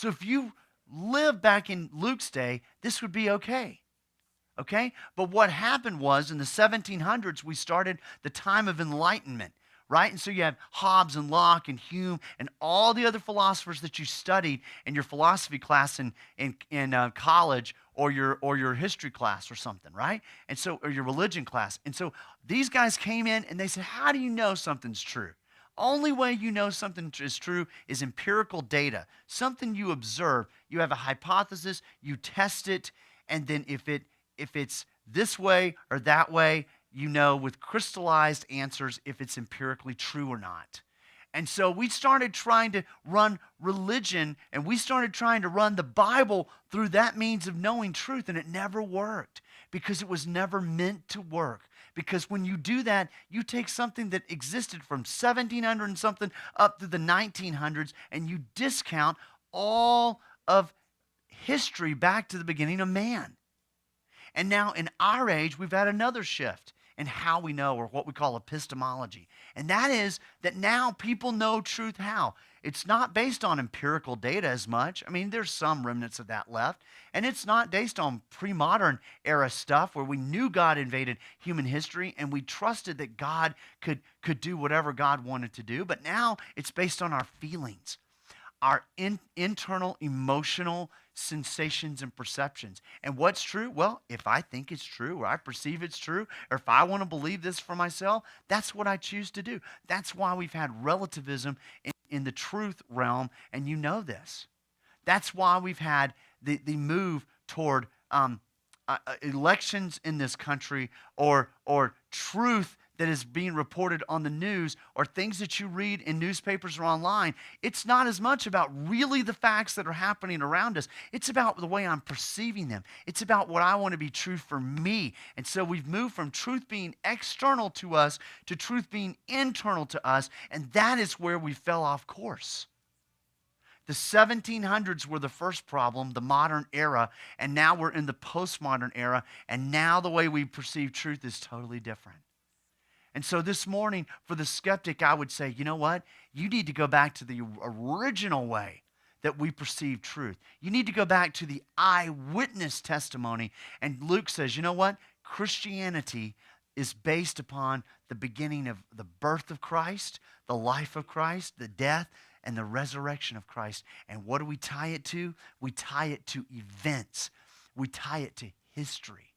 So if you live back in Luke's day, this would be okay. Okay? But what happened was in the 1700s, we started the time of enlightenment, right? And so you have Hobbes and Locke and Hume and all the other philosophers that you studied in your philosophy class in college or your history class or something, right? And so, or your religion class. And so these guys came in and they said, how do you know something's true? Only way you know something is true is empirical data, something you observe. You have a hypothesis, you test it, and then if it's this way or that way, you know with crystallized answers if it's empirically true or not. And so we started trying to run religion, and we started trying to run the Bible through that means of knowing truth, and it never worked because it was never meant to work. Because when you do that, you take something that existed from 1700 and something up to the 1900s, and you discount all of history back to the beginning of man. And now in our age, we've had another shift in how we know, or what we call epistemology. And that is that now people know truth how? It's not based on empirical data as much. I mean, there's some remnants of that left. And it's not based on pre-modern era stuff where we knew God invaded human history and we trusted that God could do whatever God wanted to do. But now it's based on our feelings, our internal emotional sensations and perceptions. And what's true? Well, if I think it's true, or I perceive it's true, or if I want to believe this for myself, that's what I choose to do. That's why we've had relativism in the truth realm, and you know this. That's why we've had the move toward elections in this country, or truth that is being reported on the news, or things that you read in newspapers or online. It's not as much about really the facts that are happening around us. It's about the way I'm perceiving them. It's about what I want to be true for me. And so we've moved from truth being external to us to truth being internal to us, and that is where we fell off course. The 1700s were the first problem, the modern era, and now we're in the postmodern era, and now the way we perceive truth is totally different. And so this morning, for the skeptic, I would say, you know what? You need to go back to the original way that we perceive truth. You need to go back to the eyewitness testimony. And Luke says, you know what? Christianity is based upon the beginning of the birth of Christ, the life of Christ, the death, and the resurrection of Christ. And what do we tie it to? We tie it to events. We tie it to history.